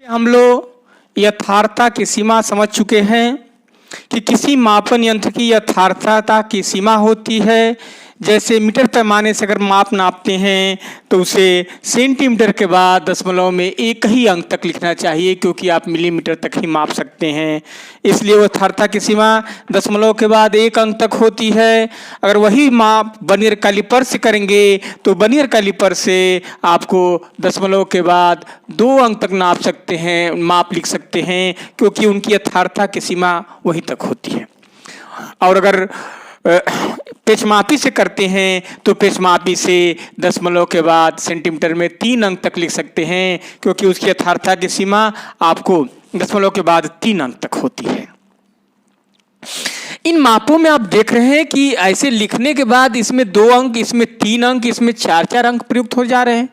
हम लोग यथार्थता की सीमा समझ चुके हैं कि किसी मापन यंत्र की यथार्थता की सीमा होती है। जैसे मीटर पैमाने से अगर माप नापते हैं तो उसे सेंटीमीटर के बाद दशमलव में एक ही अंक तक लिखना चाहिए, क्योंकि आप मिलीमीटर तक ही माप सकते हैं। इसलिए यथार्थता की सीमा दशमलव के बाद एक अंक तक होती है। अगर वही माप वर्नियर कैलिपर से करेंगे तो वर्नियर कैलिपर से आपको दशमलव के बाद 2 अंक तक नाप सकते हैं, माप लिख सकते हैं, क्योंकि उनकी यथार्थता की सीमा वहीं तक होती है। और अगर पेचमापी से करते हैं तो पेचमापी से दशमलव के बाद सेंटीमीटर में 3 अंक तक लिख सकते हैं, क्योंकि उसकी यथार्थता की सीमा आपको दशमलव के बाद 3 अंक तक होती है। इन मापों में आप देख रहे हैं कि ऐसे लिखने के बाद इसमें 2 अंक, इसमें 3 अंक, इसमें 4-4 अंक प्रयुक्त हो जा रहे हैं।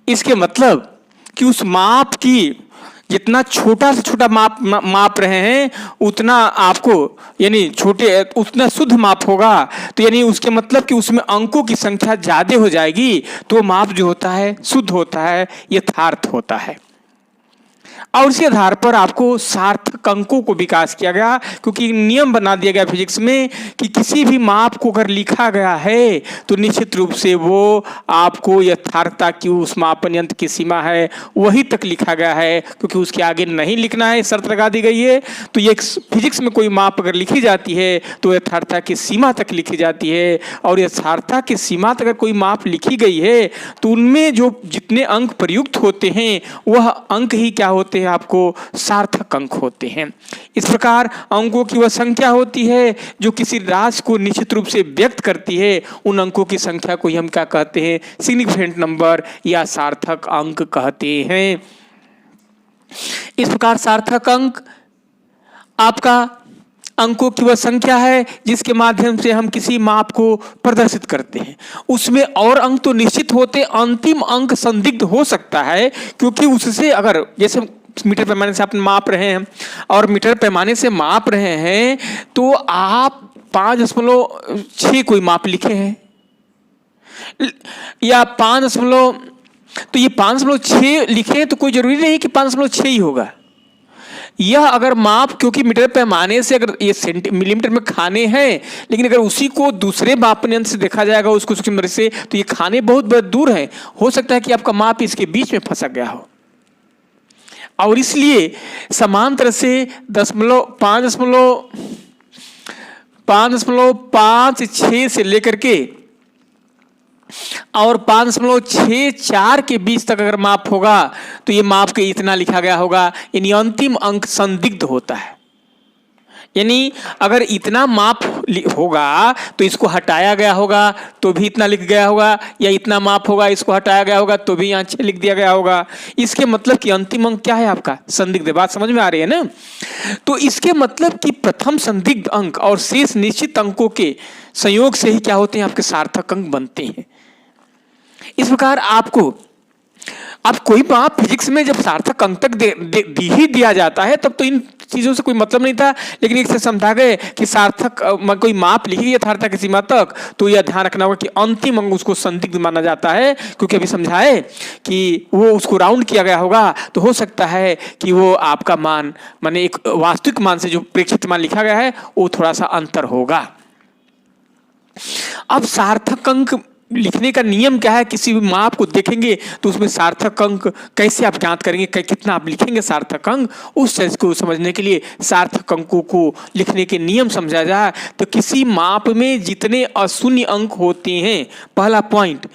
इसके मतलब कि उस माप की जितना छोटा से छोटा माप रहे हैं उतना आपको यानी छोटे उतना शुद्ध माप होगा। तो यानी उसके मतलब कि उसमें अंकों की संख्या ज़्यादा हो जाएगी, तो माप जो होता है शुद्ध होता है, यथार्थ होता है। और इसी आधार पर आपको सार्थक अंकों को विकास किया गया, क्योंकि नियम बना दिया गया फिजिक्स में कि किसी भी माप को अगर लिखा गया है तो निश्चित रूप से वो आपको यथार्थता की उस मापन यंत्र की सीमा है वही तक लिखा गया है, क्योंकि उसके आगे नहीं लिखना है, शर्त लगा दी गई है। तो ये फिजिक्स में कोई माप अगर लिखी जाती है तो यथार्थता की सीमा तक लिखी जाती है, और यथार्थता की सीमा तक अगर कोई माप लिखी गई है तो उनमें जो जितने अंक प्रयुक्त होते हैं वह अंक ही क्या होते हैं, आपको सार्थक अंक होते हैं। इस प्रकार अंकों की वह संख्या होती है जो किसी राशि को निश्चित रूप से व्यक्त करती है। उन अंकों की संख्या को हम क्या कहते हैं, सिग्निफिकेंट नंबर या सार्थक अंक कहते हैं। इस प्रकार सार्थक अंक आपका अंकों की वह संख्या है जिसके माध्यम से हम किसी माप को प्रदर्शित करते हैं। उसमें और अंक तो निश्चित होते, अंतिम अंक संदिग्ध हो सकता है, क्योंकि उससे अगर जैसे मीटर पैमाने से आप माप रहे हैं और मीटर पैमाने से माप रहे हैं तो आप 5.6 कोई माप लिखे हैं या 5. तो ये 5.6 लिखे तो कोई जरूरी नहीं कि 5.6 ही होगा। यह अगर माप, क्योंकि मीटर पैमाने से अगर ये मिलीमीटर में खाने हैं, लेकिन अगर उसी को दूसरे मापन यंत्र से देखा जाएगा उसको सूक्ष्म से, तो ये खाने बहुत दूर हैं। हो सकता है कि आपका माप इसके बीच में फंसा गया हो, और इसलिए समांतर से 5.56 से लेकर के और 5.64 के बीच तक अगर माप होगा तो ये माप के इतना लिखा गया होगा, यानी अंतिम अंक संदिग्ध होता है। यानी अगर इतना माप होगा तो इसको हटाया गया होगा तो भी इतना लिख गया होगा, या इतना माप होगा इसको हटाया गया होगा तो भी यहाँ 6 लिख दिया गया होगा। इसके मतलब कि अंतिम अंक क्या है आपका, संदिग्ध। बात समझ में आ रही है ना। तो इसके मतलब कि प्रथम संदिग्ध अंक और शेष निश्चित अंकों के संयोग से ही क्या होते हैं, आपके सार्थक अंक बनते हैं। इस प्रकार आपको अब कोई माप फिजिक्स में जब सार्थक अंक तक ही दिया जाता है तब तो इन चीज़ों से कोई मतलब नहीं था, लेकिन एक से समझा गए कि सार्थक कोई माप लिखी यथार्थता की सीमा तक, तो यह ध्यान रखना होगा कि अंतिम अंक उसको संदिग्ध माना जाता है, क्योंकि अभी समझाए कि वो उसको राउंड किया गया होगा तो हो सकता है कि वो आपका मान माने एक वास्तविक मान से जो प्रेक्षित मान लिखा गया है वो थोड़ा सा अंतर होगा। अब सार्थक अंक लिखने का नियम क्या है, किसी भी माप को देखेंगे तो उसमें सार्थक अंक कैसे आप ज्ञात करेंगे, कितना आप लिखेंगे सार्थक अंक, उस चीज को समझने के लिए सार्थक अंकों को लिखने के नियम समझा जाए। तो किसी माप में जितने अशून्य अंक होते हैं, पहला पॉइंट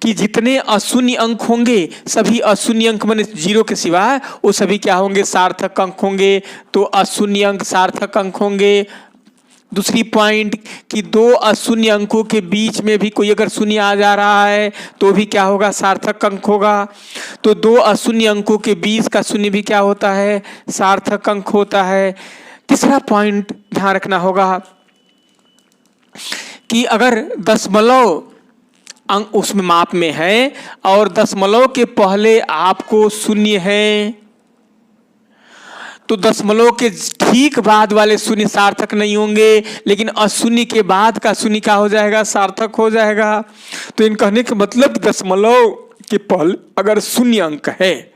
कि जितने अशून्य अंक होंगे सभी अशून्य अंक माने 0 के सिवाय वो सभी क्या होंगे, सार्थक अंक होंगे। तो अशून्य अंक सार्थक अंक होंगे। दूसरी पॉइंट कि 2 अशून्य अंकों के बीच में भी कोई अगर शून्य आ जा रहा है तो भी क्या होगा, सार्थक अंक होगा। तो 2 अशून्य अंकों के बीच का शून्य भी क्या होता है, सार्थक अंक होता है। तीसरा पॉइंट ध्यान रखना होगा कि अगर दशमलव अंक उसमें माप में है और दशमलव के पहले आपको शून्य है तो दशमलव के ठीक बाद वाले शून्य सार्थक नहीं होंगे, लेकिन अशून्य के बाद का शून्य क्या हो जाएगा, सार्थक हो जाएगा। तो इन कहने का मतलब दशमलव के पहले अगर शून्य अंक है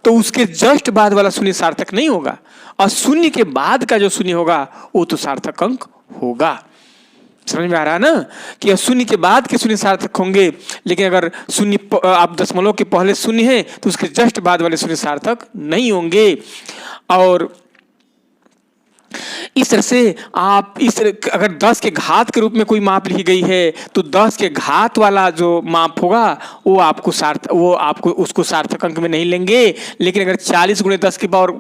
तो उसके जस्ट बाद वाला शून्य सार्थक नहीं होगा, और शून्य के बाद का जो शून्य होगा वो तो सार्थक अंक होगा। समझ में आ रहा है ना कि शून्य के बाद के शून्य सार्थक होंगे, लेकिन अगर शून्य आप दशमलव के पहले शून्य है तो उसके जस्ट बाद वाले शून्य सार्थक नहीं होंगे। और इस तरह से आप अगर 10 के घात के रूप में कोई माप लिखी गई है तो 10 के घात वाला जो माप होगा वो आपको उसको सार्थक अंक में नहीं लेंगे। लेकिन अगर 40 × 10 की पावर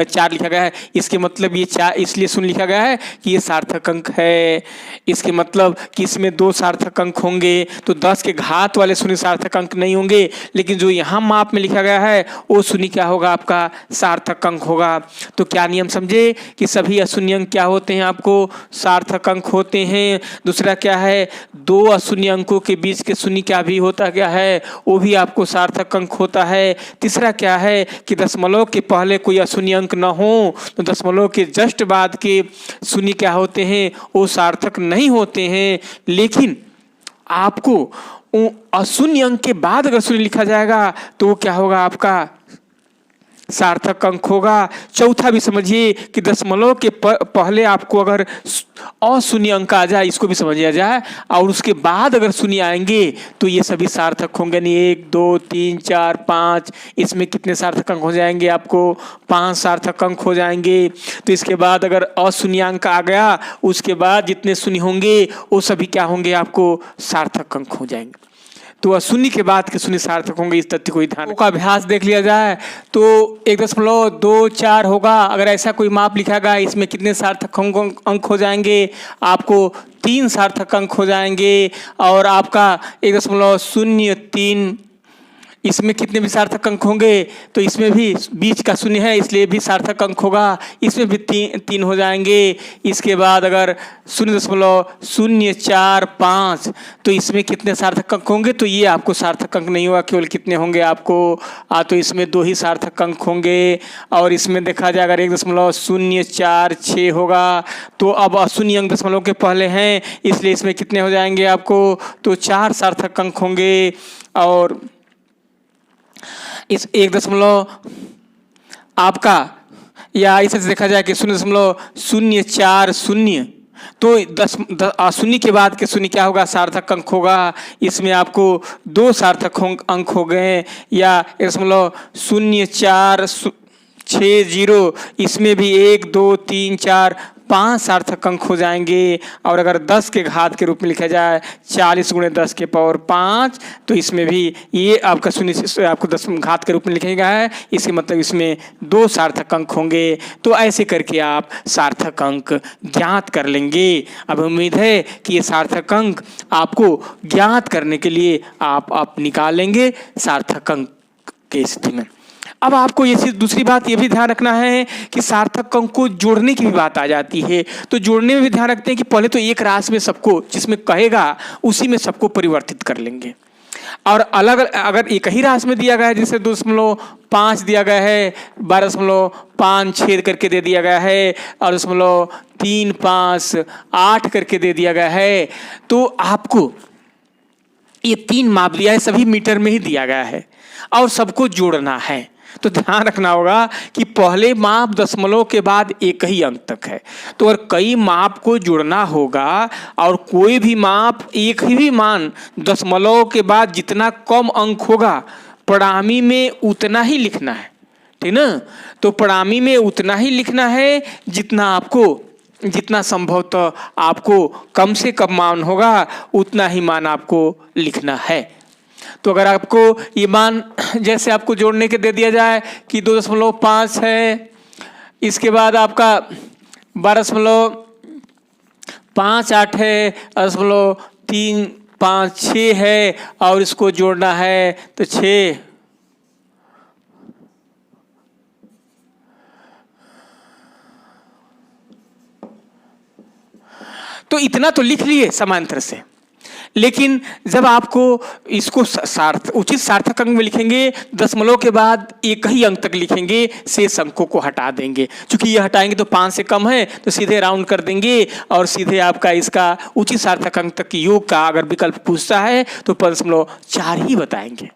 4 लिखा गया है, इसके मतलब ये 4 इसलिए शून्य लिखा गया है कि ये सार्थक अंक है। इसके मतलब कि इसमें 2 सार्थक अंक होंगे, तो 10 के घात वाले शून्य सार्थक अंक नहीं होंगे, लेकिन जो यहाँ माप में लिखा गया है वो शून्य क्या होगा, आपका सार्थक अंक होगा। तो क्या नियम समझे कि सभी अशून्य अंक क्या होते हैं, आपको सार्थक अंक होते हैं। दूसरा क्या है, 2 अशून्य अंकों के बीच के शून्य क्या भी होता क्या है, वो भी आपको सार्थक अंक होता है। तीसरा क्या है कि दशमलव के पहले कोई अशून्य अंक न हो तो दशमलव के जस्ट बाद के शून्य क्या होते हैं, वो सार्थक नहीं होते हैं। लेकिन आपको अशून्य अंक के बाद अगर शून्य लिखा जाएगा तो वो क्या होगा, आपका सार्थक अंक होगा। चौथा भी समझिए कि दशमलव के पहले आपको अगर अशून्य अंक आ जाए, इसको भी समझिया जाए, और उसके बाद अगर शून्य आएंगे तो ये सभी सार्थक होंगे नहीं। 1 2 3 4 5, इसमें कितने सार्थक अंक हो जाएंगे, आपको 5 सार्थक अंक हो जाएंगे। तो इसके बाद अगर अशून्य अंक आ गया, उसके बाद जितने शून्य होंगे वो सभी क्या होंगे, आपको सार्थक अंक हो जाएंगे। तो अशून्य के बाद के शून्य सार्थक होंगे, इस तथ्य को ही ध्यान का अभ्यास देख लिया जाए तो 1.24 होगा। अगर ऐसा कोई माप लिखा गया, इसमें कितने सार्थक अंक हो जाएंगे, आपको 3 सार्थक अंक हो जाएंगे। और आपका 1.03, इसमें कितने भी सार्थक अंक होंगे, तो इसमें भी बीच का शून्य है इसलिए भी सार्थक अंक होगा, इसमें भी 3 हो जाएंगे। इसके बाद अगर 0.045, तो इसमें कितने सार्थक अंक होंगे, तो ये आपको सार्थक अंक नहीं होगा, केवल कितने होंगे आपको तो इसमें 2 ही सार्थक अंक होंगे। और इसमें देखा जाए अगर 1.046 होगा तो अब अशून्य अंक दशमलव के पहले हैं, इसलिए इसमें कितने हो जाएंगे आपको, तो 4 सार्थक अंक होंगे। और इस 1 आपका या इसे देखा जाए कि 0.040, तो शून्य के बाद के शून्य क्या होगा, सार्थक अंक होगा। इसमें आपको 2 सार्थक अंक हो गए। या 1.0460, इसमें भी 1 2 3 4 5 सार्थक अंक हो जाएंगे। और अगर 10 के घात के रूप में लिखा जाए 40 × 10 के पावर 5, तो इसमें भी ये आपका शून्य आपको 10 घात के रूप में लिखा गया है, इसके मतलब इसमें 2 सार्थक अंक होंगे। तो ऐसे करके आप सार्थक अंक ज्ञात कर लेंगे। अब उम्मीद है कि ये सार्थक अंक आपको ज्ञात करने के लिए आप निकालेंगे सार्थक अंक की स्थिति में। अब आपको ये चीज़ दूसरी बात ये भी ध्यान रखना है कि सार्थक अंक को जोड़ने की भी बात आ जाती है। तो जोड़ने में भी ध्यान रखते हैं कि पहले तो एक राशि में सबको जिसमें कहेगा उसी में सबको परिवर्तित कर लेंगे। और अलग अगर एक ही राशि में दिया गया है, जैसे 2.5 दिया गया है, 12.56 करके दे दिया गया है, और 3.58 करके दे दिया गया है, तो आपको ये 3 माप दिया है, सभी मीटर में ही दिया गया है और सबको जोड़ना है। तो ध्यान रखना होगा कि पहले माप दशमलव के बाद एक ही अंक तक है, तो अगर कई माप को जोड़ना होगा और कोई भी माप एक ही मान दशमलव के बाद जितना कम अंक होगा प्रणामी में उतना ही लिखना है, ठीक ना। तो प्रणामी में उतना ही लिखना है जितना संभवतः आपको कम से कम मान होगा उतना ही मान आपको लिखना है। तो अगर आपको ये मान जैसे आपको जोड़ने के दे दिया जाए कि 2.5 है, इसके बाद आपका 12.58 है, 3.56 है, और इसको जोड़ना है तो 6 तो इतना तो लिख लिए समांतर से। लेकिन जब आपको इसको उचित सार्थक अंक में लिखेंगे, दशमलव के बाद एक ही अंक तक लिखेंगे, शेष अंकों को हटा देंगे। क्योंकि ये हटाएंगे तो 5 से कम है, तो सीधे राउंड कर देंगे और सीधे आपका इसका उचित सार्थक अंक तक योग का अगर विकल्प पूछता है तो 5.4 ही बताएंगे।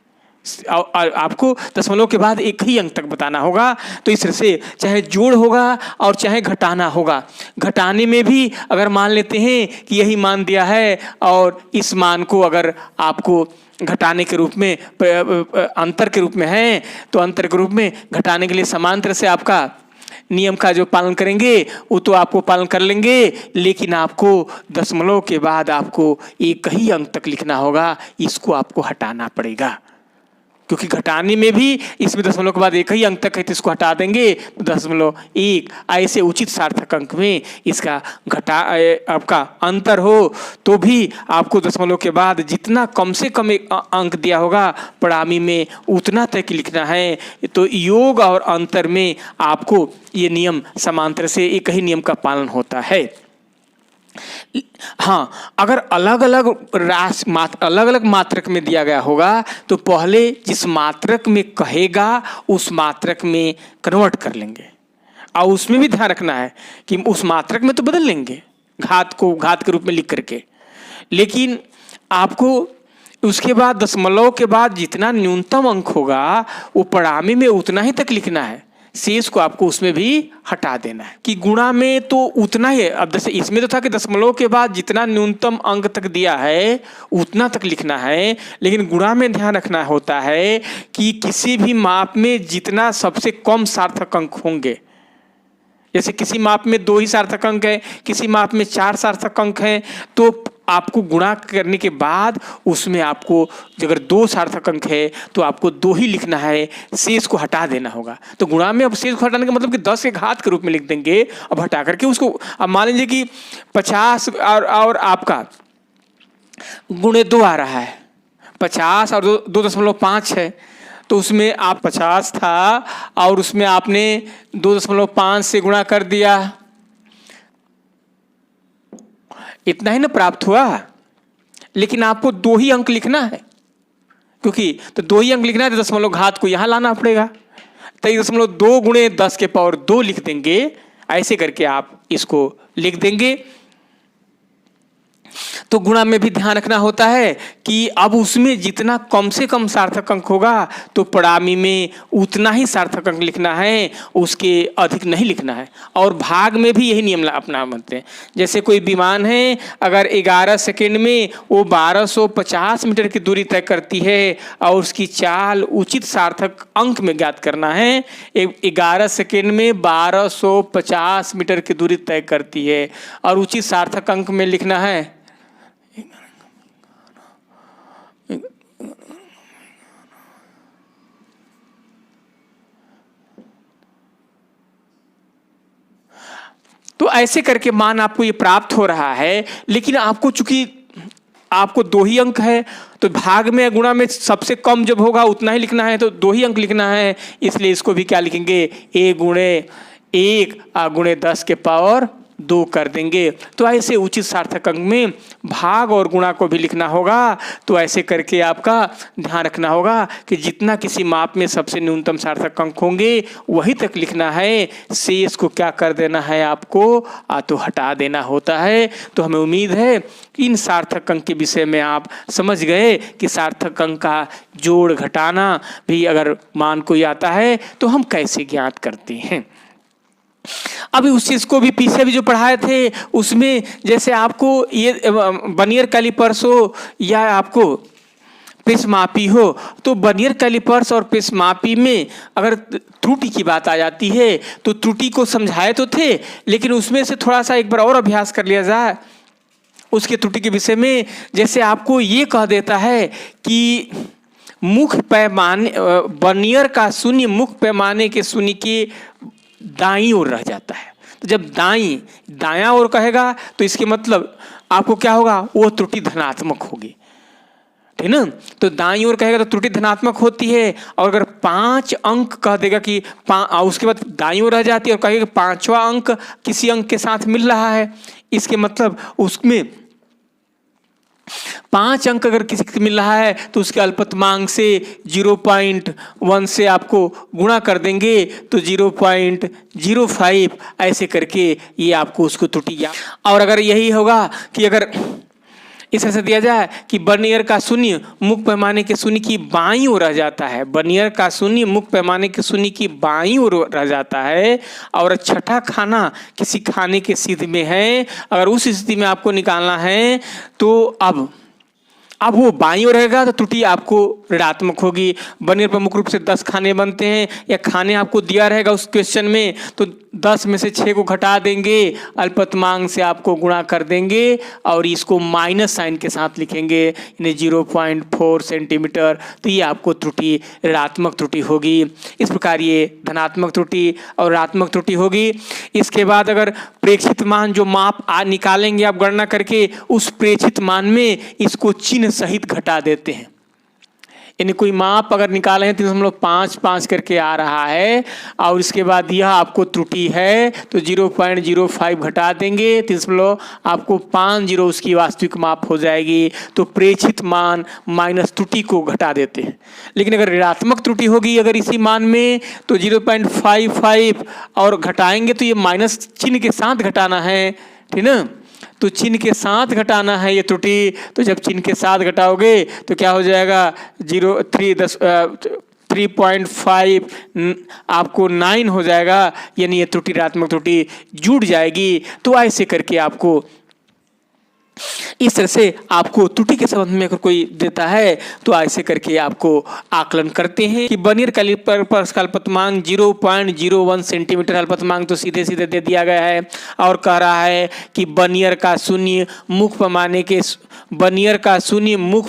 आपको दशमलव के बाद एक ही अंक तक बताना होगा। तो इस तरह से चाहे जोड़ होगा और चाहे घटाना होगा। घटाने में भी अगर मान लेते हैं कि यही मान दिया है और इस मान को अगर आपको घटाने के रूप में अंतर के रूप में है, तो अंतर के रूप में घटाने के लिए समांतर से आपका नियम का जो पालन करेंगे वो तो आपको पालन कर लेंगे, लेकिन आपको दशमलव के बाद आपको एक ही अंक तक लिखना होगा, इसको आपको हटाना पड़ेगा। क्योंकि घटाने में भी इसमें दशमलव के बाद एक ही अंक तक है, तो इसको हटा देंगे तो 0.1 ऐसे उचित सार्थक अंक में इसका आपका अंतर हो तो भी आपको दशमलव के बाद जितना कम से कम एक अंक दिया होगा पड़ामी में उतना तक लिखना है। तो योग और अंतर में आपको ये नियम समांतर से एक ही नियम का पालन होता है। हाँ, अगर अलग अलग मात्रक में दिया गया होगा तो पहले जिस मात्रक में कहेगा उस मात्रक में कन्वर्ट कर लेंगे, और उसमें भी ध्यान रखना है कि उस मात्रक में तो बदल लेंगे घात को घात के रूप में लिख करके, लेकिन आपको उसके बाद दशमलव के बाद जितना न्यूनतम अंक होगा वो पड़ामी में उतना ही तक लिखना है, शेष को आपको उसमें भी हटा देना है। कि गुणा में तो उतना ही है। अब जैसे इसमें तो था कि दशमलव के बाद जितना न्यूनतम अंक तक दिया है उतना तक लिखना है, लेकिन गुणा में ध्यान रखना होता है कि किसी भी माप में जितना सबसे कम सार्थक अंक होंगे, जैसे किसी माप में 2 ही सार्थक अंक है, किसी माप में 4 सार्थक अंक हैं, तो आपको गुणा करने के बाद उसमें आपको अगर 2 सार्थक अंक है तो आपको 2 ही लिखना है, शेष को हटा देना होगा। तो गुणा में अब शेष को हटाने का मतलब कि 10 के घात के रूप में लिख देंगे। अब हटा करके उसको अब मान लीजिए कि 50 और आपका गुणे 2 आ रहा है, 50 और 2.5 है, तो उसमें आप 50 था और उसमें आपने 2.5 से गुणा कर दिया, इतना ही ना प्राप्त हुआ। लेकिन आपको 2 ही अंक लिखना है, क्योंकि तो 2 ही अंक लिखना है तो दशमलव घात को यहां लाना पड़ेगा। तो 2 गुणे 10 के पावर 2 लिख देंगे, ऐसे करके आप इसको लिख देंगे। तो गुणा में भी ध्यान रखना होता है कि अब उसमें जितना कम से कम सार्थक अंक होगा तो पड़ामी में उतना ही सार्थक अंक लिखना है, उसके अधिक नहीं लिखना है। और भाग में भी यही नियम अपना मानते हैं। जैसे कोई विमान है, अगर 11 सेकेंड में वो 1250 मीटर की दूरी तय करती है और उसकी चाल उचित सार्थक अंक में ज्ञात करना है, 11 सेकेंड में 1250 मीटर की दूरी तय करती है और उचित सार्थक अंक में लिखना है तो ऐसे करके मान आपको ये प्राप्त हो रहा है। लेकिन आपको चूंकि आपको 2 ही अंक है तो भाग में गुणा में सबसे कम जब होगा उतना ही लिखना है, तो 2 ही अंक लिखना है, इसलिए इसको भी क्या लिखेंगे, a गुणे 1 गुणे 10 के पावर 2 कर देंगे। तो ऐसे उचित सार्थक अंक में भाग और गुणा को भी लिखना होगा। तो ऐसे करके आपका ध्यान रखना होगा कि जितना किसी माप में सबसे न्यूनतम सार्थक अंक होंगे वही तक लिखना है, शेष को क्या कर देना है आपको तो हटा देना होता है। तो हमें उम्मीद है कि इन सार्थक अंक के विषय में आप समझ गए कि सार्थक अंक का जोड़ घटाना भी अगर मान कोई आता है तो हम कैसे ज्ञात करते हैं। अभी उस चीज को भी पीछे भी जो पढ़ाए थे उसमें जैसे आपको ये वर्नियर कैलिपर्स हो या आपको प्रेसमापी हो, तो वर्नियर कैलिपर्स और प्रेसमापी में अगर त्रुटि की बात आ जाती है तो त्रुटि को समझाए तो थे, लेकिन उसमें से थोड़ा सा एक बार और अभ्यास कर लिया जाए उसके त्रुटि के विषय में। जैसे आपको ये कह देता है कि मुख्य पैमाने वर्नियर का शून्य मुख्य पैमाने के शून्य के दाईं ओर रह जाता है। तो जब दायां ओर कहेगा तो इसके मतलब आपको क्या होगा, वो त्रुटि धनात्मक होगी, ठीक ना। तो दाईं ओर कहेगा तो त्रुटि धनात्मक होती है। और अगर 5 अंक कह देगा कि उसके बाद दाईं ओर रह जाती है और कहेगा 5वां अंक किसी अंक के साथ मिल रहा है, इसके मतलब उसमें 5 अंक अगर किसी को मिल रहा है तो उसके अल्पतमांक से 0.1 से आपको गुणा कर देंगे तो 0.05 ऐसे करके ये आपको उसको त्रुटि। और अगर यही होगा कि अगर इस तरह से दिया जाए कि वर्नियर का शून्य मुख्य पैमाने के शून्य की बाईं ओर रह जाता है, वर्नियर का शून्य मुख्य पैमाने के शून्य की बाईं ओर रह जाता है, और छठा खाना किसी खाने के सिद्ध में है। अगर उस स्थिति में आपको निकालना है तो अब वो बाईं ओर रहेगा तो त्रुटि आपको ऋणात्मक होगी। वर्नियर पर मुख्य रूप से 10 खाने बनते हैं, या खाने आपको दिया रहेगा उस क्वेश्चन में, तो 10 में से 6 को घटा देंगे, अल्पतमांक से आपको गुणा कर देंगे और इसको माइनस साइन के साथ लिखेंगे, यानी 0.4 सेंटीमीटर। तो ये आपको त्रुटि ऋणात्मक त्रुटि होगी। इस प्रकार ये धनात्मक त्रुटि और ऋणात्मक त्रुटि होगी। इसके बाद अगर प्रेक्षित मान जो माप निकालेंगे आप गणना करके, उस प्रेक्षित मान में इसको चिन्ह सहित घटा देते हैं। यानी कोई माप अगर निकाले हैं 3.55 करके आ रहा है और इसके बाद यह आपको त्रुटि है तो 0.05 घटा देंगे, 3.50 उसकी वास्तविक माप हो जाएगी। तो प्रेक्षित मान माइनस त्रुटि को घटा देते हैं। लेकिन अगर ऋणात्मक त्रुटि होगी अगर इसी मान में तो 0.55 और घटाएंगे तो ये माइनस चिन्ह के साथ घटाना है, ठीक ना। तो चिन्ह के साथ घटाना है ये त्रुटि। तो जब चिन्ह के साथ घटाओगे तो क्या हो जाएगा 3.5 आपको 9 हो जाएगा, यानी ये त्रुटि ऋणात्मक त्रुटि जुड़ जाएगी। तो ऐसे करके आपको इस तरह से आपको त्रुटि के संबंध में अगर कोई देता है तो ऐसे करके आपको आकलन करते हैं कि वर्नियर कैलिपर पर अल्पतमांक 0.01 सेंटीमीटर अल्पतमांक तो सीधे सीधे दे दिया गया है, और कह रहा है कि वर्नियर का शून्य मुख्य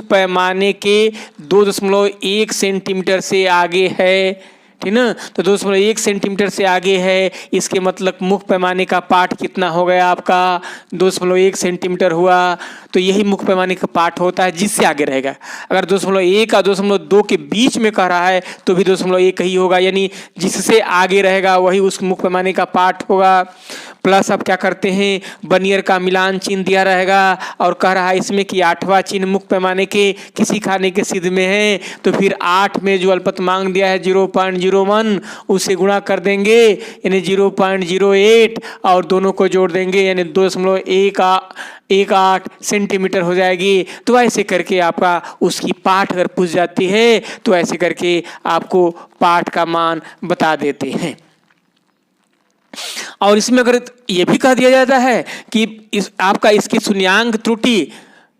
पैमाने के 2.1 सेंटीमीटर से आगे है, ठीक ना। तो 2.1 सेंटीमीटर से आगे है, इसके मतलब मुख्य पैमाने का पार्ट कितना हो गया आपका 2.1 सेंटीमीटर हुआ। तो यही मुख्य पैमाने का पार्ट होता है जिससे आगे रहेगा। अगर 2.1 और 2.2 के बीच में कह रहा है तो भी 2.1 ही होगा, यानी जिससे आगे रहेगा वही उस मुख्य पैमाने का पार्ट होगा। प्लस अब क्या करते हैं, वर्नियर का मिलान चिन्ह दिया रहेगा और कह रहा है इसमें कि 8वां चिन्ह मुख्य पैमाने के किसी खाने के सिद्ध में है, तो फिर 8 में जो अल्पतमांक दिया है 0.01 उसे गुणा कर देंगे, यानी 0.08 और दोनों को जोड़ देंगे, यानी 2.18 सेंटीमीटर हो जाएगी। तो ऐसे करके आपका उसकी पाठ अगर पूछ जाती है तो ऐसे करके आपको पाठ का मान बता देते हैं। और इसमें अगर ये भी कह दिया जाता है कि आपका इसकी शून्यांक त्रुटि,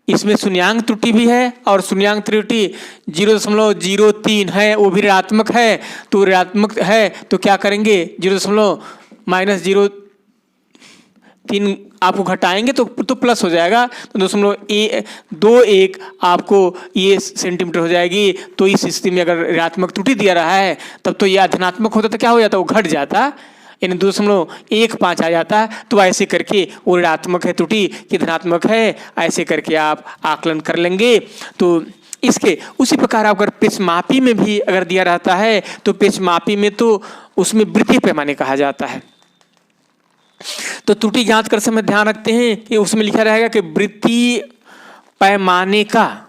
इसमें शून्यांक त्रुटि भी है और शून्यांक त्रुटि 0.03 है, वो भी ऋणात्मक है। तो ऋणात्मक है तो क्या करेंगे 0.-03 आपको घटाएंगे तो प्लस हो जाएगा, तो 2.21 आपको ये सेंटीमीटर हो जाएगी। तो इस स्थिति में अगर ऋणात्मक त्रुटि दिया रहा है तब तो यह धनात्मक होता तो क्या हो जाता, वो घट जाता, यानी 2.15 आ जाता है। तो ऐसे करके वो ऋणात्मक है त्रुटि कि धनात्मक है, ऐसे करके आप आकलन कर लेंगे। तो इसके उसी प्रकार अगर पेचमापी में भी अगर दिया रहता है तो पेचमापी में तो उसमें वृत्तीय पैमाने कहा जाता है। तो त्रुटि ज्ञात कर समय ध्यान रखते हैं कि उसमें लिखा रहेगा कि वृत्तीय पैमाने का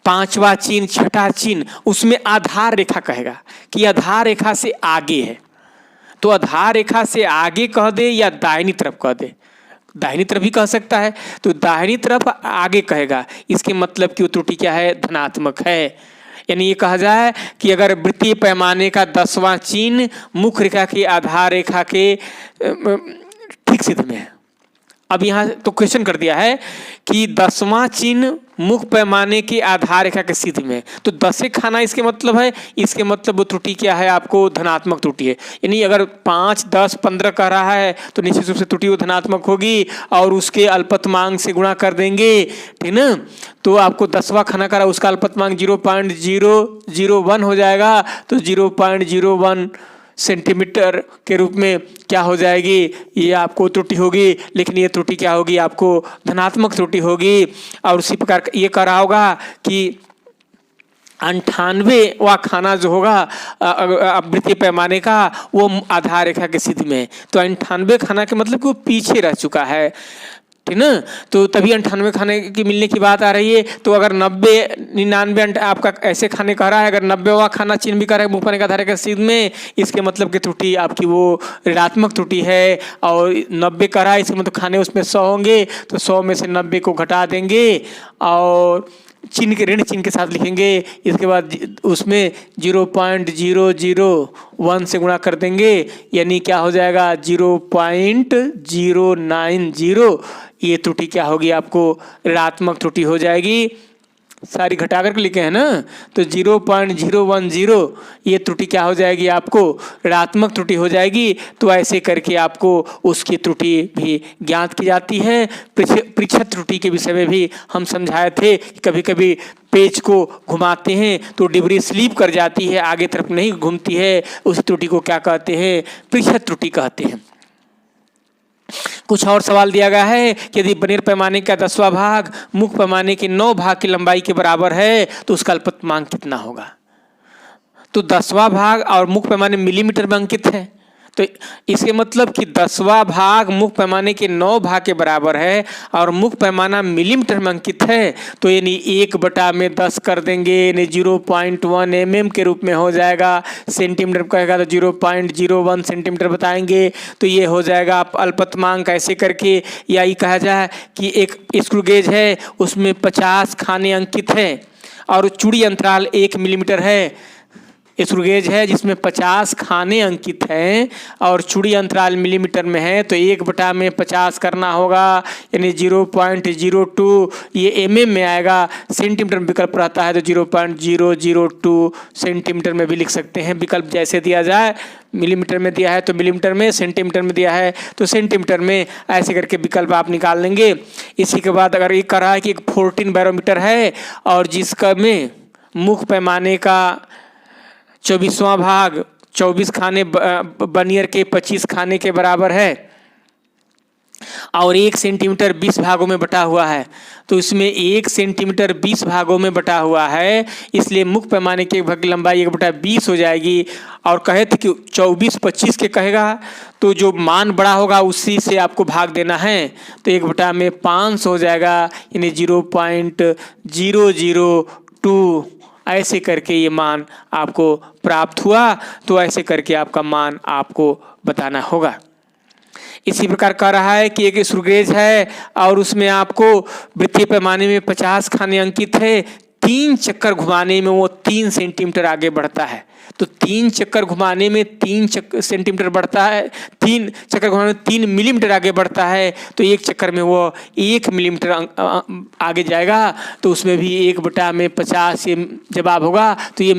5वां चिन्ह 6ठा चिन्ह उसमें आधार रेखा कहेगा कि आधार रेखा से आगे है। तो आधार रेखा से आगे कह दे या दाहिनी तरफ कह दे, दाहिनी तरफ भी कह सकता है, तो दाहिनी तरफ आगे कहेगा, इसके मतलब कि वो त्रुटि क्या है, धनात्मक है। यानी ये कहा जाए कि अगर वृत्तीय पैमाने का 10वां चिन्ह मुख्य रेखा की आधार रेखा के ठीक सिद्ध में है। अब यहाँ तो क्वेश्चन कर दिया है कि 10वां चिन्ह मुख्य पैमाने के आधार रेखा के सिद्ध में, तो 10 खाना इसके मतलब है, इसके मतलब वो त्रुटि क्या है आपको धनात्मक त्रुटि है। यानी अगर 5, 10, 15 कह रहा है तो निश्चित रूप से त्रुटि वो धनात्मक होगी और उसके अल्पतमांक से गुणा कर देंगे, ठीक ना। तो आपको 10वां खाना करा उसका अल्पतमांक 0.001 हो जाएगा, तो 0.01 सेंटीमीटर के रूप में क्या हो जाएगी, ये आपको त्रुटि होगी। लेकिन ये त्रुटि क्या होगी आपको धनात्मक त्रुटि होगी। और उसी प्रकार ये कह रहा होगा कि 98वां खाना जो होगा वृत्तीय पैमाने का वो आधार रेखा के सिद्ध में, तो 98 खाना के मतलब कि वो पीछे रह चुका है, ठीक ना। तो तभी 98 खाने की मिलने की बात आ रही है। तो अगर 90 99 आपका ऐसे खाने कह रहा है, अगर 90वां खाना चिन्ह भी कर रहा है मुँह पर का धारे का सीध में, इसके मतलब की त्रुटि आपकी वो ऋणात्मक त्रुटि है। और 90 कह रहा है, इसके मतलब खाने उसमें 100 होंगे, तो 100 में से 90 को घटा देंगे और चिन्ह के ऋण चिन्ह के साथ लिखेंगे। इसके बाद उसमें 0.001 से गुणा कर देंगे, यानी क्या हो जाएगा 0.090। ये त्रुटि क्या होगी, आपको ऋणात्मक त्रुटि हो जाएगी। सारी घटा कर लिखे हैं ना, तो 0.010 ये त्रुटि क्या हो जाएगी, आपको ऋणात्मक त्रुटि हो जाएगी। तो ऐसे करके आपको उसकी त्रुटि भी ज्ञात की जाती है। पृच्छद त्रुटि के विषय में भी हम समझाए थे कि कभी कभी पेज को घुमाते हैं तो डिबरी स्लिप कर जाती है, आगे तरफ नहीं घूमती है, उस त्रुटि को क्या कहते हैं, पृच्छद त्रुटि कहते हैं। कुछ और सवाल दिया गया है कि यदि बनेर पैमाने का 10वां भाग मुख्य पैमाने के 9 भाग की लंबाई के बराबर है तो उसका अल्पतमांक कितना होगा। तो 10वां भाग और मुख्य पैमाने मिलीमीटर में अंकित है, तो इसके मतलब कि 10वां भाग मुख्य पैमाने के 9 भाग के बराबर है और मुख्य पैमाना मिलीमीटर में अंकित है। तो यानी 1/10 कर देंगे, यानी 0.1 mm के रूप में हो जाएगा। सेंटीमीटर कहेगा तो 0.01 सेंटीमीटर बताएंगे। तो ये हो जाएगा आप अल्पतमांक ऐसे करके, या ये कहा जाए कि एक स्क्रू गेज है, उसमें 50 खाने अंकित है और चूड़ी अंतराल 1 मिलीमीटर है। स्क्रू गेज है जिसमें 50 खाने अंकित हैं और चूड़ी अंतराल मिलीमीटर में है, तो 1/50 करना होगा, यानी 0.02 ये mm में आएगा। सेंटीमीटर में विकल्प रहता है तो 0.002 सेंटीमीटर में भी लिख सकते हैं। विकल्प जैसे दिया जाए, मिलीमीटर में दिया है तो मिलीमीटर में, सेंटीमीटर में दिया है तो सेंटीमीटर में, ऐसे करके विकल्प आप निकाल लेंगे। इसी के बाद अगर ये कह रहा है कि एक 14 बैरोमीटर है और जिसका में मुख्य पैमाने का 24वां भाग 24 खाने बनियर के 25 खाने के बराबर है और 1 सेंटीमीटर 20 भागों में बटा हुआ है, तो इसमें 1 सेंटीमीटर 20 भागों में बटा हुआ है, इसलिए मुख्य पैमाने के भाग की लंबाई 1/20 हो जाएगी। और कहे थे कि 24 25 के कहेगा तो जो मान बड़ा होगा उसी से आपको भाग देना है, तो 1/500 हो जाएगा, यानी 0.002 ऐसे करके ये मान आपको प्राप्त हुआ। तो ऐसे करके आपका मान आपको बताना होगा। इसी प्रकार कह रहा है कि एक स्क्रू गेज है और उसमें आपको वृत्तीय पैमाने में 50 खाने अंकित है, 3 चक्कर घुमाने में वो 3 सेंटीमीटर आगे बढ़ता है। तो 3 चक्कर घुमाने में 3 सेंटीमीटर बढ़ता है, 3 चक्कर घुमाने में 3 मिलीमीटर आगे बढ़ता है, तो 1 चक्कर में वो 1 मिलीमीटर आगे जाएगा। तो उसमें भी 1/50 ये जवाब होगा। तो ये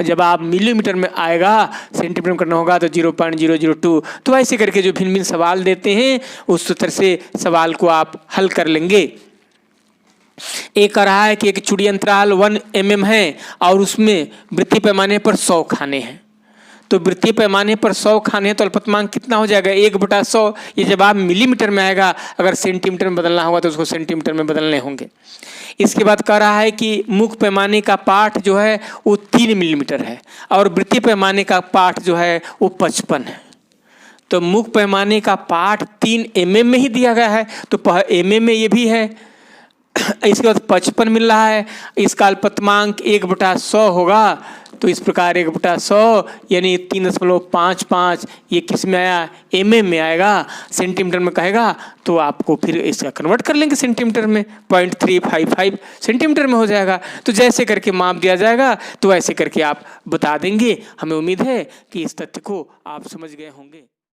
जवाब मिलीमीटर में आएगा, सेंटीमीटर में करना होगा तो 0.002। तो ऐसे करके जो भिन्न भिन्न सवाल देते हैं उस तरह से सवाल को आप हल कर लेंगे। एक कह रहा है कि एक चूड़ी अंतराल 1 mm है और उसमें वृत्तीय पैमाने पर 100 खाने हैं। तो वृत्तीय पैमाने पर 100 खाने हैं तो अल्पतमांक कितना हो जाएगा, 1/100। ये जवाब मिलीमीटर में आएगा, अगर सेंटीमीटर में बदलना होगा तो उसको सेंटीमीटर में बदलने होंगे। इसके बाद कह रहा है कि मुख्य पैमाने का पाठ जो है वो 3 मिलीमीटर है और वृत्तीय पैमाने का पाठ जो है वो 55 है। तो मुख्य पैमाने का पाठ 3 mm में ही दिया गया है, तो mm में ये भी है। इसके बाद 55 मिल रहा है, इसका अल्पतमांक 1/100 होगा। तो इस प्रकार 1/100 यानी 3.55 ये किस में आया, mm में आएगा। सेंटीमीटर में कहेगा तो आपको फिर इसका कन्वर्ट कर लेंगे सेंटीमीटर में, 0.355 सेंटीमीटर में हो जाएगा। तो जैसे करके माप दिया जाएगा तो ऐसे करके आप बता देंगे। हमें उम्मीद है कि इस तथ्य को आप समझ गए होंगे।